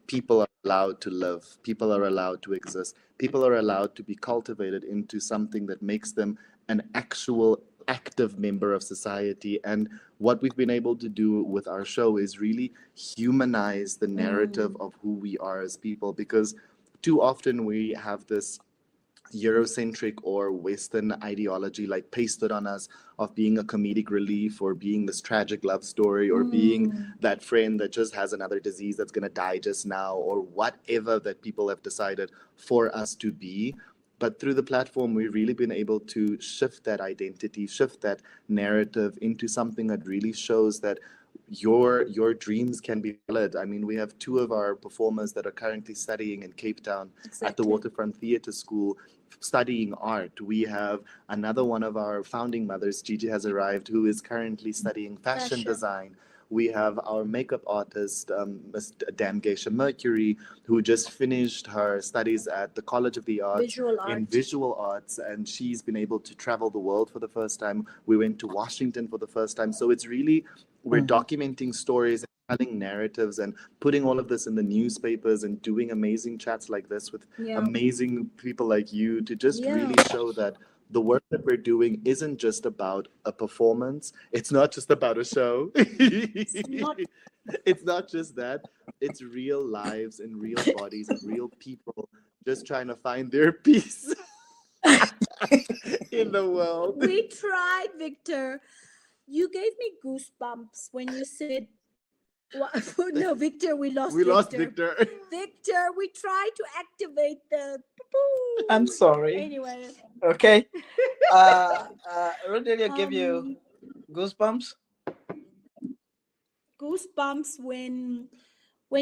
people are allowed to live, people are allowed to exist, people are allowed to be cultivated into something that makes them an actual active member of society. And what we've been able to do with our show is really humanize the narrative of who we are as people, because too often we have this Eurocentric or Western ideology like pasted on us of being a comedic relief, or being this tragic love story, or being that friend that just has another disease that's going to die just now, or whatever that people have decided for us to be. But through the platform, we've really been able to shift that identity, shift that narrative into something that really shows that your dreams can be valid. I mean, we have two of our performers that are currently studying in Cape Town at the Waterfront Theatre School, studying art. We have another one of our founding mothers, Gigi has arrived, who is currently studying fashion design. We have our makeup artist, Ms. Dan Geisha Mercury, who just finished her studies at the College of the Arts in visual arts, and she's been able to travel the world for the first time. We went to Washington for the first time. So it's really, we're documenting stories, telling narratives, and putting all of this in the newspapers, and doing amazing chats like this with amazing people like you to just really show that the work that we're doing isn't just about a performance. It's not just about a show. It's not just that. It's real lives and real bodies and real people just trying to find their peace in the world. We tried, Victor. You gave me goosebumps when you said, no, Victor, we lost Victor. Victor, we tried to activate the... I'm sorry. Anyway. Okay. Rodelia gave you goosebumps? Goosebumps when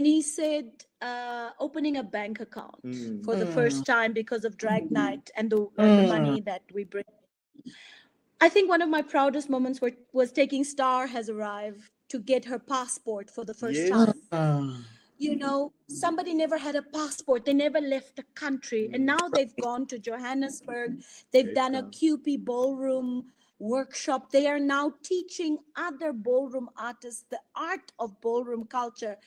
he said opening a bank account for the first time because of Drag Night and the money that we bring. I think one of my proudest moments was taking Star Has Arrived to get her passport for the first time. You know, somebody never had a passport. They never left the country. And now they've gone to Johannesburg. They've done a QP ballroom workshop. They are now teaching other ballroom artists the art of ballroom culture.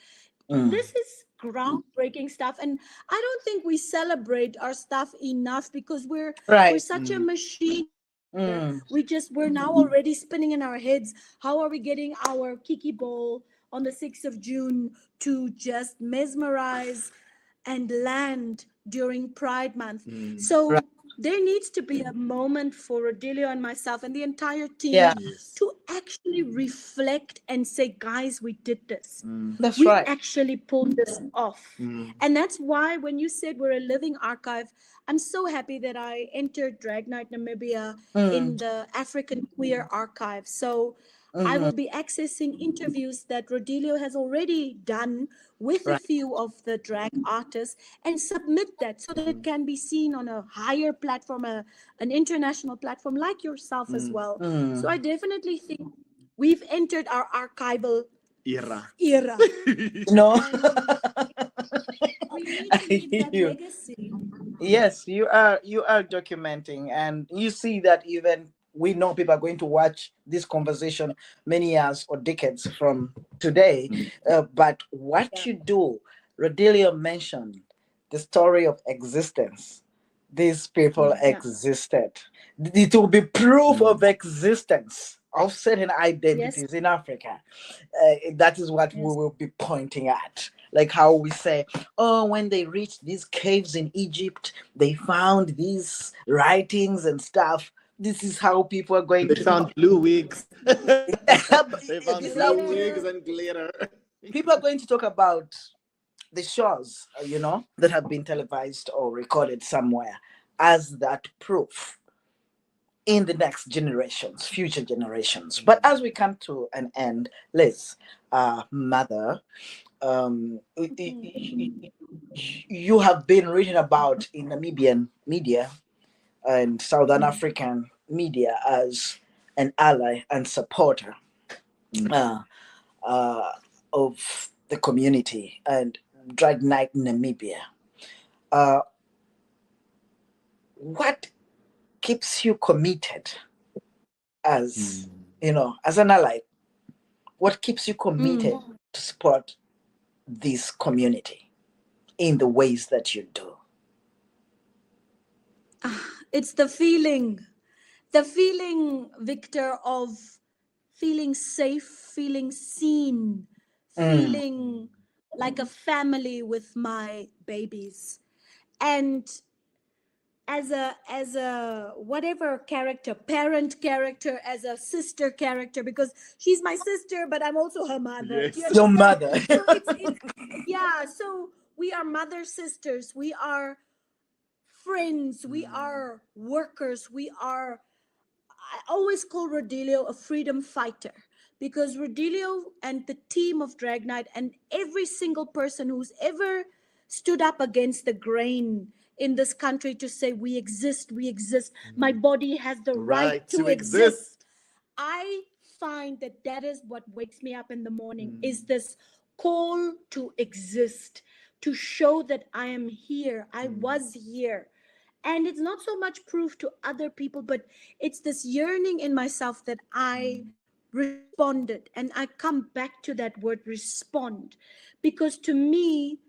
This is groundbreaking stuff. And I don't think we celebrate our stuff enough because we're such a machine. We're now already spinning in our heads. How are we getting our Kiki Bowl on the 6th of June to just mesmerize and land during Pride Month? So there needs to be a moment for Rodelio and myself and the entire team to actually reflect and say, guys, we did this. We actually pulled this off. And that's why when you said we're a living archive, I'm so happy that I entered Drag Night Namibia in the African Queer Archive. So I will be accessing interviews that Rodelio has already done with a few of the drag artists and submit that so that it can be seen on a higher platform, an international platform like yourself as well. So I definitely think we've entered our archival era. No. We need to leave that legacy. Yes, you are documenting, and you see that even we know people are going to watch this conversation many years or decades from today. But what you do, Rodelio mentioned the story of existence. These people existed. It will be proof of existence of certain Yes. identities in Africa. That is what we Yes. will be pointing at. Like how we say, oh, when they reached these caves in Egypt, they found these writings and stuff. This is how people are going They to know. found blue wigs. They found This is how blue Glitter. wigs and glitter. people are going to talk about the shows, that have been televised or recorded somewhere as that proof in the next generations, future generations. But as we come to an end, Liz, mother, you have been written about in Namibian media and Southern African media as an ally and supporter uh, uh, of the community and Drag Night Namibia. Uh, what keeps you committed as as an ally? What keeps you committed to support this community in the ways that you do? It's the feeling, Victor, of feeling safe, feeling seen, Mm, feeling like a family with my babies. And as a whatever character, parent character, as a sister character, because she's my sister but I'm also her mother. Do you Yes. your understand? mother. So it's yeah, so we are mother sisters, we are friends, we are workers, we are, I always call Rodelio a freedom fighter, because Rodelio and the team of Drag Night and every single person who's ever stood up against the grain in this country to say we exist, we exist, my body has the right Right to to exist. exist. I find that that is what wakes me up in the morning, is this call to exist, to show that I am here, I was here. And it's not so much proof to other people, but it's this yearning in myself that I responded. And I come back to that word respond, because to me,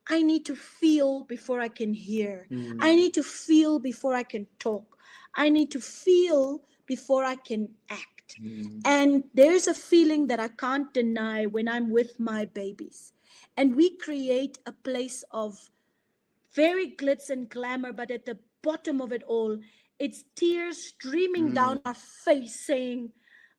I need to feel before I can hear. I need to feel before I can talk. I need to feel before I can act. And there's a feeling that I can't deny when I'm with my babies. And we create a place of very glitz and glamour, but at the bottom of it all, it's tears streaming down our face saying,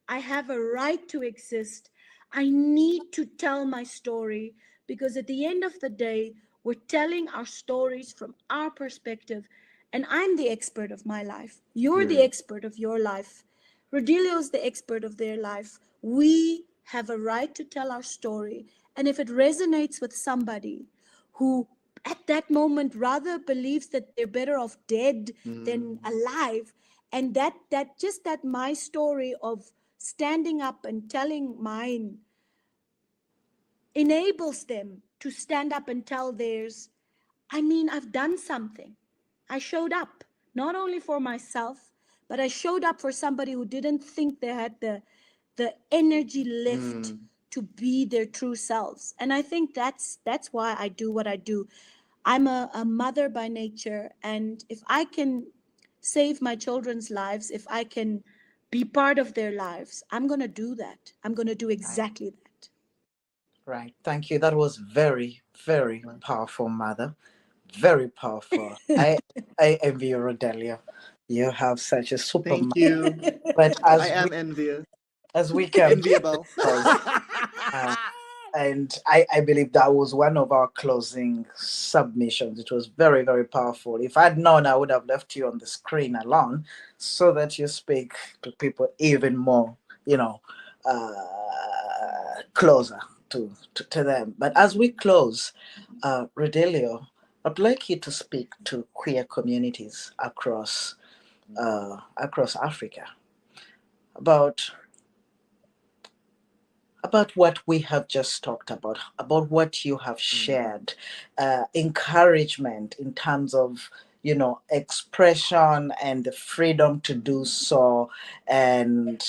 I have a right to exist. I need to tell my story, because at the end of the day, we're telling our stories from our perspective. And I'm the expert of my life. You're the expert of your life. Rodelio's the expert of their life. We have a right to tell our story. And if it resonates with somebody who at that moment rather believes that they're better off dead than alive, and that my story of standing up and telling mine enables them to stand up and tell theirs, I mean, I've done something. I showed up, not only for myself, but I showed up for somebody who didn't think they had the energy left to be their true selves. And I think that's why I do what I do. I'm a mother by nature, and if I can save my children's lives, if I can be part of their lives, I'm going to do that. I'm going to do Right. exactly that. Right. Thank you. That was very, very powerful, mother. Very powerful. I envy you, Rodelia. You have such a super Thank mother. you. But I as we am envious. come to Enviable. close, uh, and I believe that was one of our closing submissions. It was very, very powerful. If I'd known, I would have left you on the screen alone so that you speak to people even more, closer to them. But as we close, Rodelio, I'd like you to speak to queer communities across Africa about what we have just talked about what you have shared, encouragement in terms of expression and the freedom to do so, and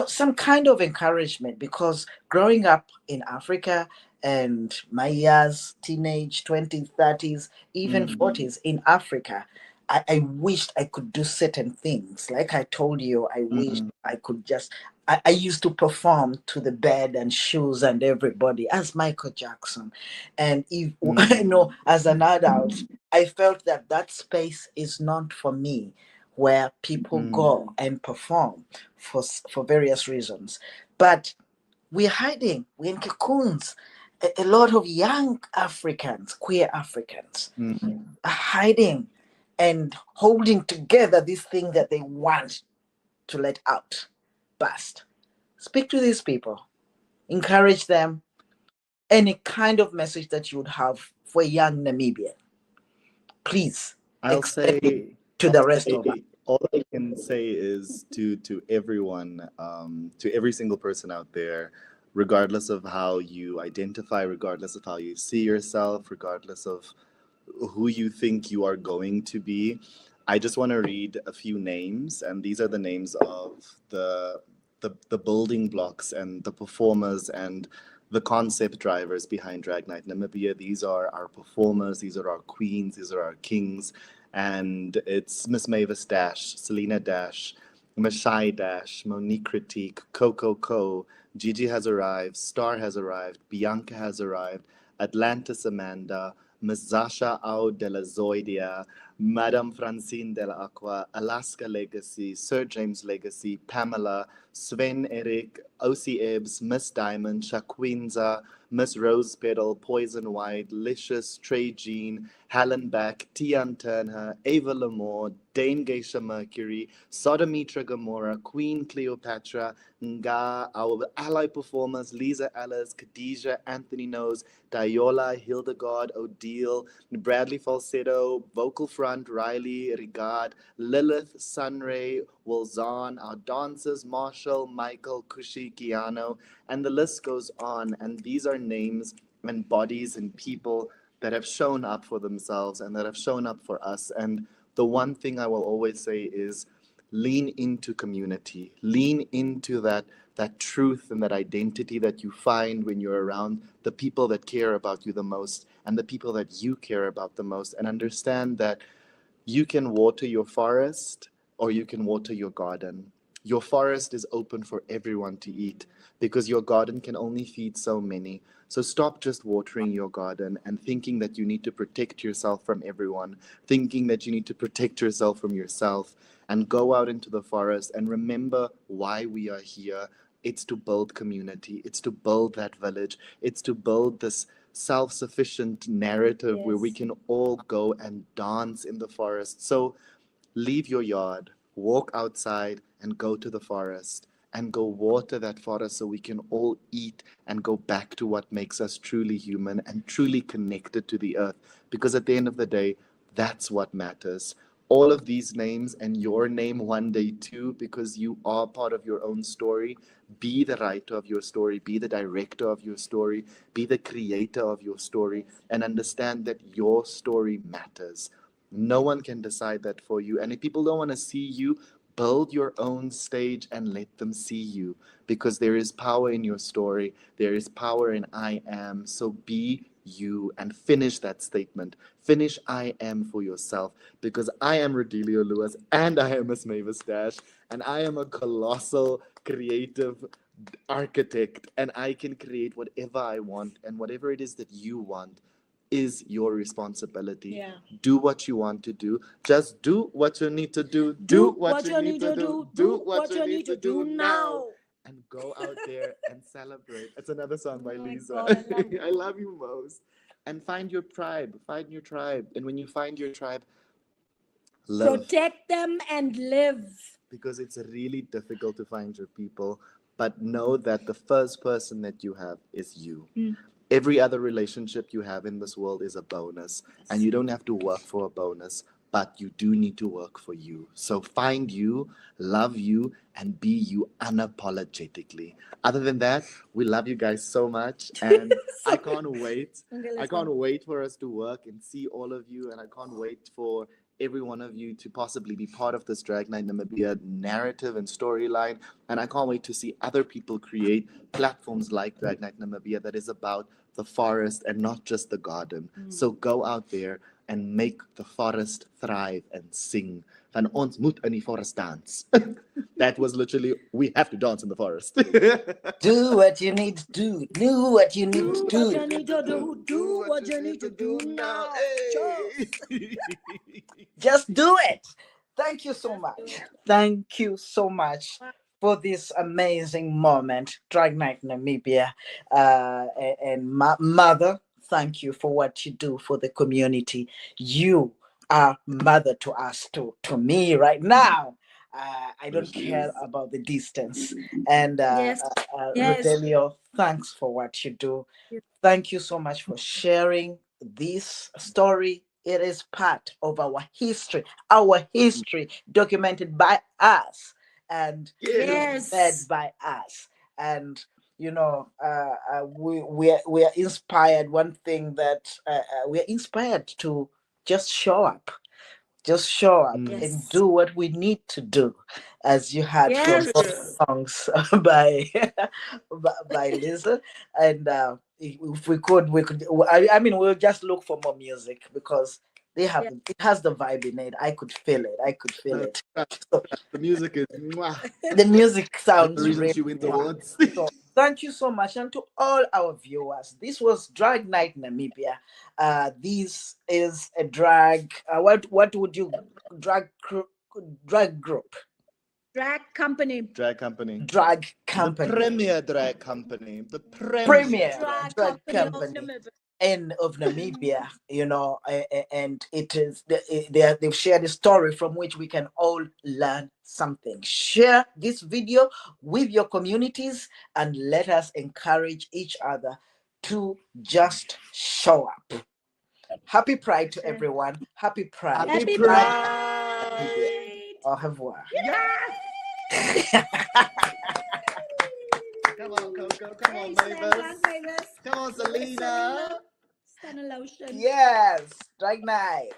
some kind of encouragement, because growing up in Africa and my years, teenage 20s, 30s, even 40s in Africa, I wished I could do certain things. Like I told you, I wished I could just. I used to perform to the bed and shoes and everybody as Michael Jackson. And if as an adult, I felt that that space is not for me, where people go and perform for various reasons. But we're hiding. We're in cocoons. A lot of young Africans, queer Africans, are hiding and holding together this thing that they want to let out, burst. Speak to these people, encourage them. Any kind of message that you would have for a young Namibian, please I'll extend it say, to the rest of us. all I can say is to everyone, to every single person out there, regardless of how you identify, regardless of how you see yourself, regardless of who you think you are going to be. I just want to read a few names, and these are the names of the building blocks and the performers and the concept drivers behind Drag Night Namibia. These are our performers, these are our queens, these are our kings, and it's Miss Mavis Dash, Selena Dash, Mashai Dash, Monique Critique, Coco Co, Gigi has arrived, Star has arrived, Bianca has arrived, Atlantis Amanda, Miss Zasha Au de la Zoidia, Madame Francine de la Aqua, Alaska Legacy, Sir James Legacy, Pamela, Sven Eric, O.C. Ebbs, Miss Diamond, Shaquinza, Miss Rose Petal, Poison White, Licious, Trey Jean, Helen Beck, Tian Turner, Ava Lamore, Dame Geisha Mercury, Sodomitra Gamora, Queen Cleopatra, Nga, our ally performers, Lisa Ellis, Khadijah, Anthony Knows, Diola, Hildegard, Odile, Bradley Falsetto, Vocal Front, Riley, Rigard, Lilith, Sunray, Wilzan, our dancers, Marshall, Michael, Kushi, Kiano, and the list goes on. And these are names and bodies and people that have shown up for themselves and that have shown up for us. And the one thing I will always say is lean into community, lean into that truth and that identity that you find when you're around the people that care about you the most and the people that you care about the most, and understand that you can water your forest or you can water your garden. Your forest is open for everyone to eat because your garden can only feed so many. So stop just watering your garden and thinking that you need to protect yourself from everyone, thinking that you need to protect yourself from yourself, and go out into the forest and remember why we are here. It's to build community, it's to build that village, it's to build this self-sufficient narrative where we can all go and dance in the forest. So leave your yard, walk outside and go to the forest and go water that forest so we can all eat and go back to what makes us truly human and truly connected to the earth. Because at the end of the day, that's what matters. All of these names and your name one day too, because you are part of your own story. Be the writer of your story, be the director of your story, be the creator of your story, and understand that your story matters. No one can decide that for you. And if people don't want to see you, build your own stage and let them see you, because there is power in your story. There is power in I am. So be you and finish that statement. Finish I am for yourself, because I am Rodelio Lewis and I am Miss Mavis Dash and I am a colossal creative architect and I can create whatever I want, and whatever it is that you want is your responsibility. Yeah. Do what you want to do. Just do what you need to do. Do what you need to do. Do what you need to do now. And go out there and celebrate. It's another song by Oh my Lisa. God, I love it. I love you most. And find your tribe. Find your tribe. And when you find your tribe, love. Protect them and live. Because it's really difficult to find your people. But know that the first person that you have is you. Every other relationship you have in this world is a bonus, and you don't have to work for a bonus. but you do need to work for you. So find you, love you, and be you unapologetically. Other than that, we love you guys so much, and I can't wait. Okay, I let's can't go. wait for us to work and see all of you, and I can't wait for every one of you to possibly be part of this Drag Night Namibia narrative and storyline. And I can't wait to see other people create platforms like Drag Night Namibia that is about the forest and not just the garden. So go out there and make the forest thrive and sing. Van ons moet in die forest dance. That was literally, we have to dance in the forest. Do what you need to do. Do what you need to Do what you do. need to do. Do what you need to do now. Hey. Just do it. Thank you so Just do much. it. Thank you so much for this amazing moment, Drag Night Namibia. And mother, thank you for what you do for the community. You are mother to us, to me right now. I don't care about the distance. And Yes. Yes. Rodelio, thanks for what you do. Thank you so much for sharing this story. It is part of our history documented by us and led Yes. by us. And we are inspired. One thing that we are inspired to just show up, and Yes. do what we need to do, as you had from Yes. both songs by by Lisa. And if we could. I mean, we'll just look for more music because Yeah. it has the vibe in it. I could feel it. So The music is mwah. the music That's the sounds reason really she wins fun. awards. So thank you so much, and to all our viewers. This was Drag Night Namibia. This is a drag. What would you drag group? Drag company. Drag company. Drag The company. premier drag company. The premier Premier drag. Drag drag company of company Namibia. of Namibia, and it is they've shared a story from which we can all learn something. Share this video with your communities and let us encourage each other to just show up. Happy Pride to everyone. Happy Pride. Happy Happy Pride! Au revoir. Pride. Come on, Coco. Come on, Hey, Mavis. Mavis. Come on, Selena. Stunner lotion. Yes, Drag Night.